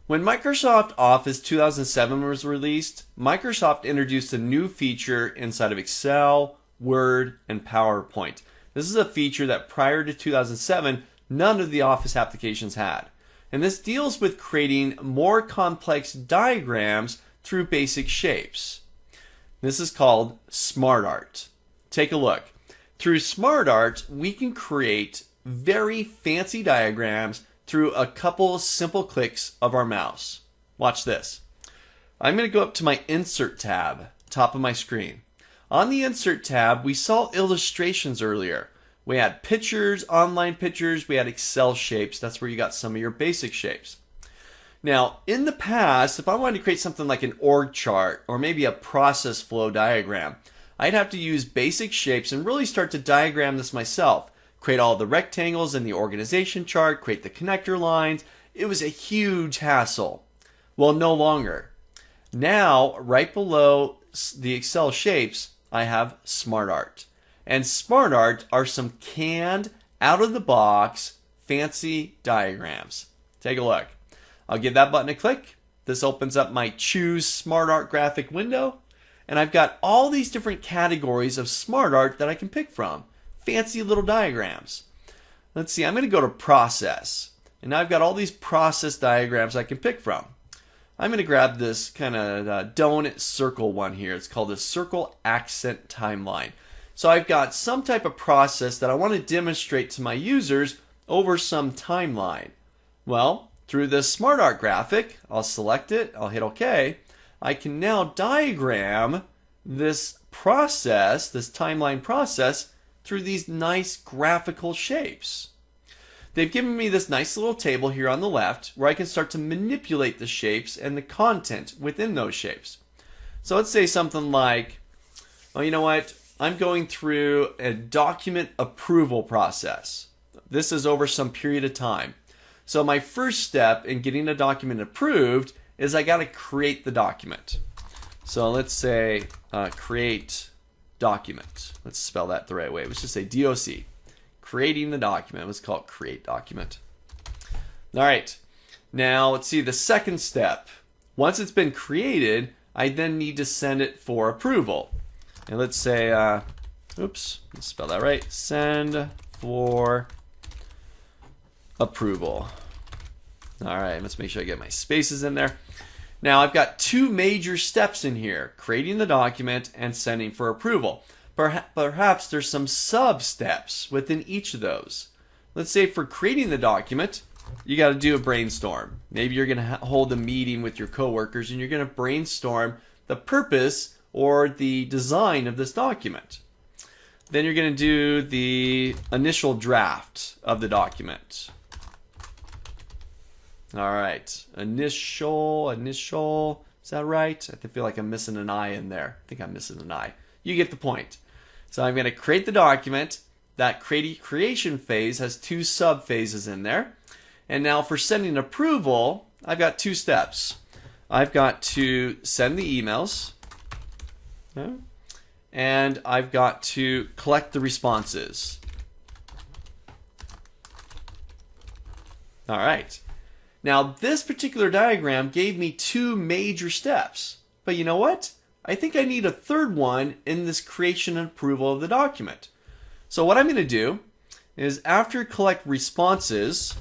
When Microsoft Office 2007 was released, Microsoft introduced a new feature inside of Excel, Word, and PowerPoint. This is a feature that prior to 2007, none of the Office applications had. And this deals with creating more complex diagrams through basic shapes. This is called smartart. Take a look. Through smartart, we can create very fancy diagrams through a couple simple clicks of our mouse. Watch this. I'm going to go up to my Insert tab, top of my screen. On the Insert tab, we saw illustrations earlier. We had pictures, online pictures, we had Excel shapes. That's where you got some of your basic shapes. Now, in the past, if I wanted to create something like an org chart or maybe a process flow diagram, I'd have to use basic shapes and really start to diagram this myself. Create all the rectangles in the organization chart, create the connector lines. It was a huge hassle. Well, no longer. Now, right below the Excel shapes, I have smartart. And smartart are some canned, out-of-the-box, fancy diagrams. Take a look. I'll give that button a click. This opens up my Choose SmartArt graphic window. And I've got all these different categories of smartart that I can pick from. Fancy little diagrams. Let's see, I'm going to go to Process. And now I've got all these process diagrams I can pick from. I'm going to grab this kind of donut circle one here. It's called the Circle Accent Timeline. So I've got some type of process that I want to demonstrate to my users over some timeline. Well, through this SmartArt graphic, I'll select it, I'll hit OK. I can now diagram this process, this timeline process, through these nice graphical shapes. They've given me this nice little table here on the left where I can start to manipulate the shapes and the content within those shapes. So let's say something like, oh, you know what? I'm going through a document approval process. This is over some period of time. So my first step in getting a document approved is I got to create the document. So let's say create document. Let's spell that the right way. Let's just say DOC. Creating the document. Let's call it create document. All right. Now let's see the second step. Once it's been created, I then need to send it for approval. And let's say, let's spell that right. Send for approval. All right. Let's make sure I get my spaces in there. Now I've got two major steps in here, creating the document and sending for approval. Perhaps there's some sub-steps within each of those. Let's say for creating the document, you got to do a brainstorm. Maybe you're going to hold a meeting with your coworkers and you're going to brainstorm the purpose or the design of this document. Then you're going to do the initial draft of the document. All right, initial, is that right? I feel like I'm missing an I in there. I think I'm missing an I. You get the point. So I'm going to create the document. That creation phase has two sub phases in there. And now for sending approval, I've got two steps. I've got to send the emails. Okay, and I've got to collect the responses. All right. Now, this particular diagram gave me two major steps. But you know what? I think I need a third one in this creation and approval of the document. So what I'm going to do is after collect responses,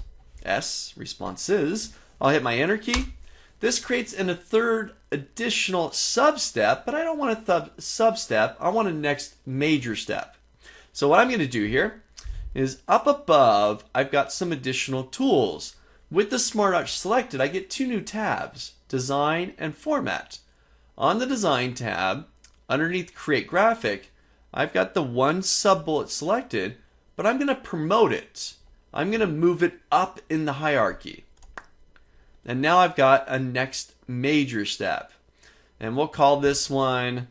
responses, I'll hit my enter key. This creates a third additional sub-step, but I don't want a sub-step. I want a next major step. So what I'm going to do here is up above, I've got some additional tools. With the SmartArt selected, I get two new tabs, Design and Format. On the Design tab, underneath Create Graphic, I've got the one sub-bullet selected, but I'm going to promote it. I'm going to move it up in the hierarchy. And now I've got a next major step. And we'll call this one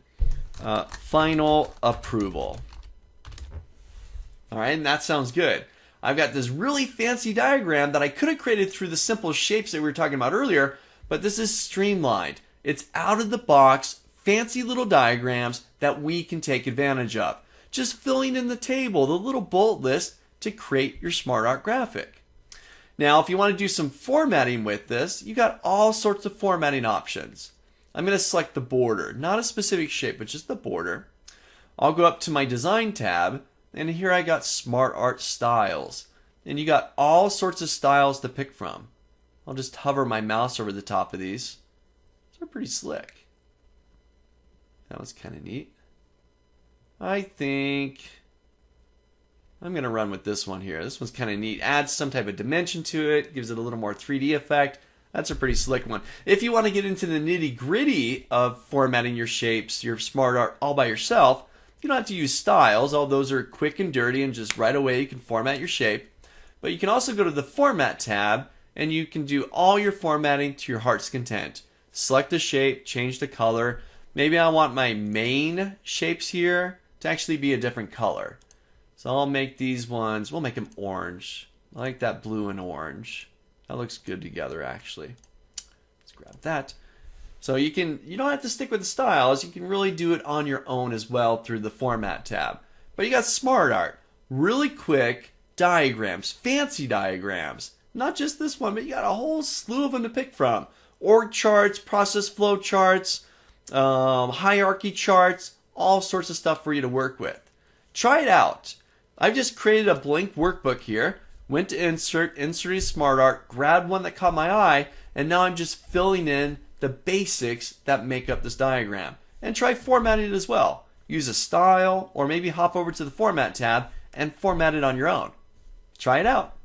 Final Approval. All right, and that sounds good. I've got this really fancy diagram that I could have created through the simple shapes that we were talking about earlier, but this is streamlined. It's out of the box, fancy little diagrams that we can take advantage of. Just filling in the table, the little bullet list to create your SmartArt graphic. Now, if you want to do some formatting with this, you got all sorts of formatting options. I'm going to select the border, not a specific shape, but just the border. I'll go up to my design tab, and here I got smartart styles. And you got all sorts of styles to pick from. I'll just hover my mouse over the top of these. They're pretty slick. That was kind of neat. I think I'm going to run with this one here. This one's kind of neat. Adds some type of dimension to it. Gives it a little more 3D effect. That's a pretty slick one. If you want to get into the nitty-gritty of formatting your shapes, your smartart all by yourself, you don't have to use styles. All those are quick and dirty and just right away you can format your shape. But you can also go to the Format tab and you can do all your formatting to your heart's content. Select the shape, change the color. Maybe I want my main shapes here to actually be a different color. So I'll make these ones, we'll make them orange. I like that blue and orange. That looks good together actually. Let's grab that. So you don't have to stick with the styles, you can really do it on your own as well through the Format tab. But you got smartart, really quick diagrams, fancy diagrams. Not just this one, but you got a whole slew of them to pick from. Org charts, process flow charts, hierarchy charts, all sorts of stuff for you to work with. Try it out. I've just created a blank workbook here, went to insert, inserted smartart, grabbed one that caught my eye, and now I'm just filling in the basics that make up this diagram. And try formatting it as well. Use a style, or maybe hop over to the Format tab and format it on your own. Try it out.